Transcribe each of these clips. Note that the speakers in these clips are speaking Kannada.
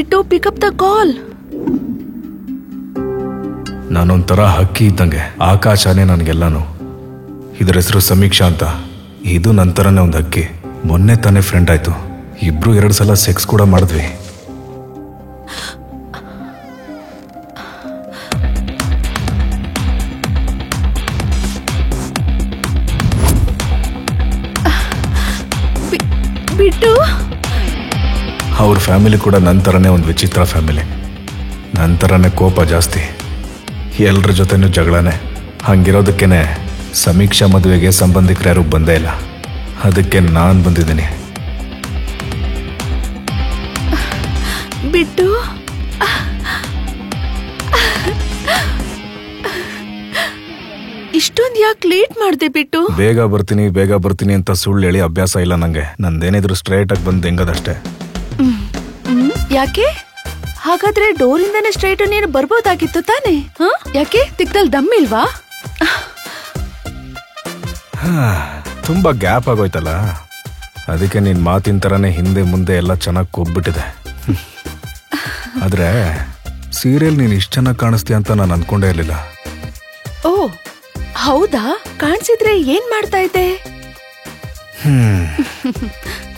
ಬಿಟ್ಟು ಪಿಕಪ್ ದ ಕಾಲ್. ನಾನೊಂಥರ ಹಕ್ಕಿ ಇದ್ದಂಗೆ, ಆಕಾಶನೇ ನನಗೆಲ್ಲಾನು. ಇದ್ರ ಹೆಸರು ಸಮೀಕ್ಷಾ ಅಂತ. ಇದು ನಂತರನೇ ಒಂದು ಹಕ್ಕಿ. ಮೊನ್ನೆ ತಾನೇ ಫ್ರೆಂಡ್ ಆಯ್ತು. ಇಬ್ರು 2 ಸಲ ಸೆಕ್ಸ್ ಕೂಡ ಮಾಡಿದ್ವಿ. ಬಿಟ್ಟು ಅವ್ರ ಫ್ಯಾಮಿಲಿ ಕೂಡ ನಂತರನೇ ಒಂದು ವಿಚಿತ್ರ ಫ್ಯಾಮಿಲಿ. ನಂತರನೇ ಕೋಪ ಜಾಸ್ತಿ, ಎಲ್ಲರ ಜೊತೆನೂ ಜಗಳನೇ. ಹಂಗಿರೋದಕ್ಕೇನೆ ಸಮೀಕ್ಷಾ ಮದುವೆಗೆ ಸಂಬಂಧಿಕರು ಯಾರು ಬಂದೇ ಇಲ್ಲ. ಅದಕ್ಕೆ ನಾನು ಬಂದಿದ್ದೀನಿ. ಬಿಟ್ಟು ಇಷ್ಟೊಂದು ಯಾಕೆ ಲೇಟ್ ಮಾಡ್ದೆ ಬಿಟ್ಟು? ಬೇಗ ಬರ್ತೀನಿ ಅಂತ ಸುಳ್ಳು ಹೇಳಿ ಅಭ್ಯಾಸ ಇಲ್ಲ ನಂಗೆ. ನಂದೇನಿದ್ರು ಸ್ಟ್ರೈಟ್ ಆಗಿ ಬಂದು ಹೆಂಗದಷ್ಟೇ. ಯಾಕೆ? ಹಾಗಾದ್ರೆ ಡೋರಿಂದಾನೆ ಸ್ಟ್ರೈಟ್ ನೀನು ಬರ್ಬೋದಾಗಿತ್ತು ತಾನೆ? ಯಾಕೆ ತಿಕ್ದಲ್ಲಿ ದಮ್ ಇಲ್ವಾ? ತುಂಬಾ ಗ್ಯಾಪ್ ಆಗೋಯ್ತಲ್ಲ, ಅದಕ್ಕೆ ನಿನ್ ಮಾತಿನ ತರಾನೇ ಹಿಂದೆ ಮುಂದೆ ಎಲ್ಲ ಚೆನ್ನಾಗಿ ಕೊಬ್ಬಿಟ್ಟಿದೆ. ಆದ್ರೆ ಸೀರಿಯಲ್ ನೀನ್ ಇಷ್ಟ ಚೆನ್ನಾಗಿ ಕಾಣಿಸ್ತೀಯ ಅಂತ ನಾನು ಅನ್ಕೊಂಡೇ ಇರ್ಲಿಲ್ಲ. ಓ ಹೌದಾ? ಕಾಣಿಸಿದ್ರೆ ಏನ್ ಮಾಡ್ತಾ ಇದ್ದೆ?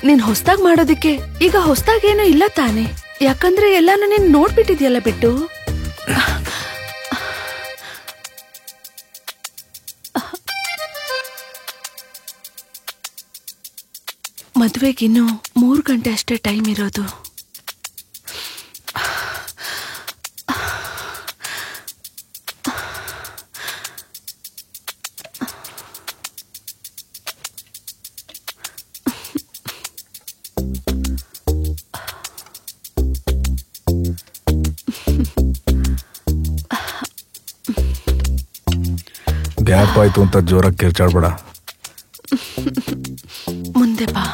ನೀನ್ ಹೊಸ್ದಾಗ್ ಮಾಡೋದಿಕ್ಕೆ ಈಗ ಹೊಸ್ದಾಗೇನು ಇಲ್ಲ ತಾನೆ? ಯಾಕಂದ್ರೆ ಎಲ್ಲಾನು ನೀನ್ ನೋಡ್ಬಿಟ್ಟಿದ್ಯಲ್ಲ ಬಿಟ್ಟು. ಮದ್ವೆಗಿನ್ನು 3 ಗಂಟೆ ಅಷ್ಟೇ ಟೈಮ್ ಇರೋದು. ಗ್ಯಾಪ್ ಆಯ್ತು ಅಂತ ಜೋರಾಗಿ ಕಿರ್ಚಾಡ್ಬೇಡ. ಮುಂದೆ ಬಾ.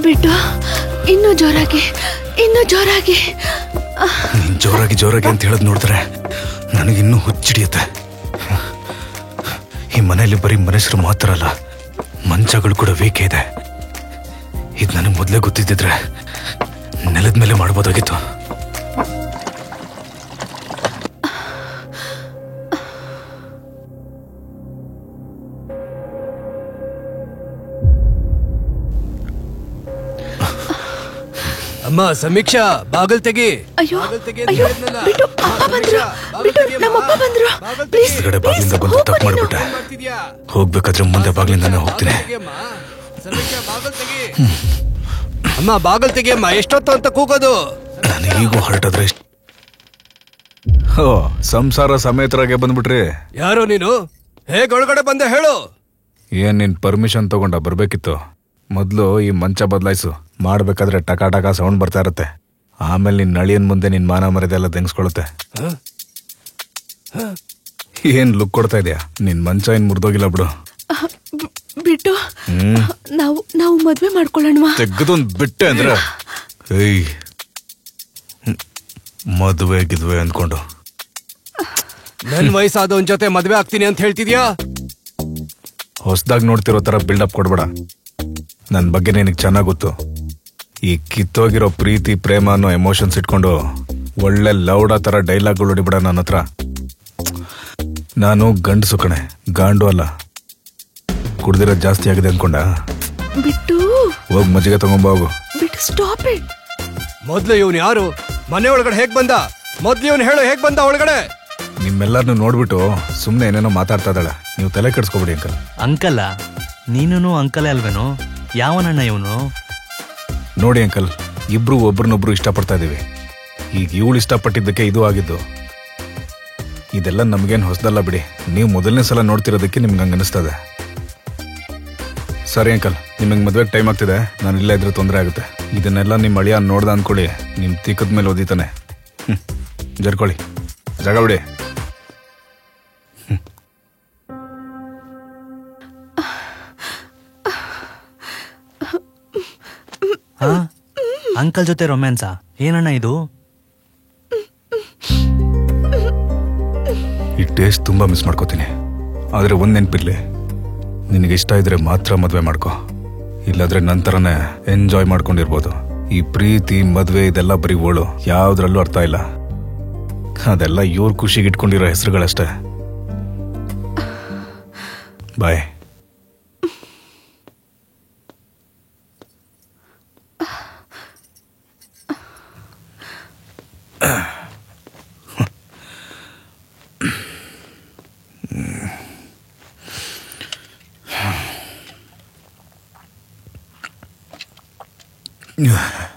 ಬಿಟ್ಟು ಇನ್ನೂ ಜೋರಾಗಿ ಜೋರಾಗಿ ಅಂತ ಹೇಳೋದು ನೋಡಿದ್ರೆ ನನಗಿನ್ನೂ ಹುಚ್ಚಿಡಿಯುತ್ತೆ. ಈ ಮನೆಯಲ್ಲಿ ಬರೀ ಮನುಷ್ಯರು ಮಾತ್ರ ಅಲ್ಲ, ಮಂಚಗಳು ಕೂಡ ವೇಕೆ ಇದೆ. ಇದು ನನಗೆ ಮೊದಲೇ ಗೊತ್ತಿದ್ದಿದ್ರೆ ನೆಲದ ಮೇಲೆ ಮಾಡ್ಬೋದಾಗಿತ್ತು. ಅಮ್ಮ ಸಮೀಕ್ಷಾ, ಬಾಗಲ್ ತೆಗಿ. ಅಯ್ಯೋ ಬಿಟ್ಟು ಅಪ್ಪ ಬಂದ್ರು. ಬಿಟ್ಟು ನಮ್ಮಪ್ಪ ಬಂದ್ರು. ಪ್ಲೀಸ್ ಈ ಕಡೆ ಬಾಗಿಲಿಂದ ಬಂದು ತಪ್ಪು ಮಾಡ್ಬಿಟ್ಟೆ. ಹೋಗ್ಬೇಕಾದ್ರೆ ಮುಂದೆ ಬಾಗಿಲಿಂದಾನೆ ಹೋಗ್ತೀನಿ. ಅಮ್ಮ ಬಾಗಲ್ ತೆಗಿ ಅಮ್ಮ. ಎಷ್ಟೊತ್ತು ಅಂತ ಕೂಗೋದು? ನನಗೀಗೂ ಹೊರಟಾದ್ರೆ ಸಂಸಾರ ಸಮೇತರಾಗೆ ಬಂದ್ಬಿಟ್ರಿ. ಯಾರು ನೀನು? ಹೇಗೆ ಒಳಗಡೆ ಬಂದೆ ಹೇಳು. ಏನ್ ನಿನ್ ಪರ್ಮಿಷನ್ ತಗೊಂಡ ಬರ್ಬೇಕಿತ್ತು? ಮೊದ್ಲು ಈ ಮಂಚ ಬದಲಾಯಿಸು. ಮಾಡ್ಬೇಕಾದ್ರೆ ಟಕ ಟಕ ಸೌಂಡ್ ಬರ್ತಾ ಇರತ್ತೆ. ಆಮೇಲೆ ನಿನ್ ನಳಿಯನ್ ಮುಂದೆ ನಿನ್ ಮಾನ ಮರ್ಯಾದೆ ಎಲ್ಲ ತೆಗೆಸ್ಕೊಳುತ್ತೆ. ಏನ್ ಲುಕ್ ಕೊಡ್ತಾ ಇದೆಯಾ? ನಿನ್ ಮಂಚ ಏನ್ ಮುರಿದೋಗಿಲ್ಲ ಬಿಡು. ಬಿಟ್ಟು ನಾವು ಮದ್ವೆ ಮಾಡ್ಕೊಳ್ಳೋಣ. ತೆಗ್ದೊಂದ್ ಬಿಟ್ಟೆ ಅಂದ್ರೆ ಮದುವೆ ಗಿದ್ವೆ ಅಂದ್ಕೊಂಡು ನನ್ ವಯಸ್ಸಾದವನ್ ಜೊತೆ ಮದ್ವೆ ಆಗ್ತೀನಿ ಅಂತ ಹೇಳ್ತಿದ್ಯಾ? ಹೊಸ್ದಾಗಿ ನೋಡ್ತಿರೋ ಥರ ಬಿಲ್ಡಪ್ ಕೊಡ್ಬೇಡ. ನನ್ನ ಬಗ್ಗೆ ನಿನಗೆ ಚೆನ್ನಾಗಿ ಗೊತ್ತು. ಈ ಕಿತ್ತೋಗಿರೋ ಪ್ರೀತಿ ಪ್ರೇಮ ಅನ್ನೋ ಎಮೋಷನ್ಸ್ ಇಟ್ಕೊಂಡು ಒಳ್ಳೆ ಲೌಡ ಥರ ಡೈಲಾಗ್ಗಳು ಹೊಡಿಬೇಡ ನನ್ನ ಹತ್ರ. ನಾನು ಗಂಡಸು ಕಣೆ, ಗಾಂಡು ಅಲ್ಲ. ಕುಡ್ದಿರೋದು ಜಾಸ್ತಿ ಆಗಿದೆ ಅನ್ಕೊಂಡ? ಬಿಟ್ಟು ಹೋಗಿ ಮಜ್ಜಿಗೆ ತಗೊಂಬೋಗು. ಬಿಟ್ಟು ಸ್ಟಾಪ್ ಇಟ್. ಮೊದ್ಲು ಇವನು ಯಾರು? ಮನೆ ಒಳಗಡೆ ಹೇಗ್ ಬಂದ? ಮೊದ್ಲು ಇವನು ಹೇಳು, ಹೇಗ್ ಬಂದ ಒಳಗಡೆ? ನಿಮ್ಮೆಲ್ಲರನ್ನು ನೋಡ್ಬಿಟ್ಟು ಸುಮ್ಮನೆ ಏನೇನೋ ಮಾತಾಡ್ತಾ ಇದ್ದಾಳೆ. ನೀವು ತಲೆ ಕೆಡಿಸ್ಕೊಬಿಡಿ ಅಂಕಲ್. ಅಂಕಲ್ಲ, ನೀನು ಅಂಕಲೇ ಅಲ್ವೇನೋ? ಯಾವನಣ್ಣ ಇವನು? ನೋಡಿ ಅಂಕಲ್, ಇಬ್ರು ಒಬ್ರನ್ನೊಬ್ರು ಇಷ್ಟಪಡ್ತಾ ಇದೀವಿ. ಈಗ ಇವಳು ಇಷ್ಟಪಟ್ಟಿದ್ದಕ್ಕೆ ಇದು ಆಗಿದ್ದು. ಇದೆಲ್ಲ ನಮ್ಗೇನು ಹೊಸದಲ್ಲ ಬಿಡಿ. ನೀವು ಮೊದಲನೇ ಸಲ ನೋಡ್ತಿರೋದಕ್ಕೆ ನಿಮ್ಗೆ ಹಂಗೆ ಅನಿಸ್ತದೆ. ಸರಿ ಅಂಕಲ್, ನಿಮಗೆ ಮದುವೆಗೆ ಟೈಮ್ ಆಗ್ತಿದೆ. ನಾನು ಇಲ್ಲೇ ಇದ್ರೆ ತೊಂದರೆ ಆಗುತ್ತೆ. ಇದನ್ನೆಲ್ಲ ನಿಮ್ಮ ಅಳಿಯ ನೋಡ್ದ ಅಂದ್ಕೊಳ್ಳಿ, ನಿಮ್ಮ ತೀಕದ ಮೇಲೆ ಓದಿತಾನೆ. ಜರ್ಕೊಳ್ಳಿ, ಜಾಗ ಬಿಡಿ. ಹಾ, ಅಂಕಲ್ ಜೊತೆ ರೊಮ್ಯಾನ್ಸಾ? ಏನಣ್ಣ ಇದು? ಈ ಟೇಸ್ಟ್ ತುಂಬಾ ಮಿಸ್ ಮಾಡ್ಕೋತೀನಿ. ಆದರೆ ಒಂದು ನೆನಪಿರ್ಲಿ, ನಿನಗೆ ಇಷ್ಟ ಇದ್ರೆ ಮಾತ್ರ ಮದುವೆ ಮಾಡ್ಕೊ. ಇಲ್ಲಾಂದ್ರೆ ನಂತರನೇ ಎಂಜಾಯ್ ಮಾಡ್ಕೊಂಡಿರ್ಬೋದು. ಈ ಪ್ರೀತಿ ಮದುವೆ ಇದೆಲ್ಲ ಬರೀ ಓಳು, ಯಾವ್ದ್ರಲ್ಲೂ ಅರ್ಥ ಇಲ್ಲ. ಅದೆಲ್ಲ ಇವ್ರ ಖುಷಿಗೆ ಇಟ್ಕೊಂಡಿರೋ ಹೆಸರುಗಳಷ್ಟೇ. ಬಾಯ್. Yeah.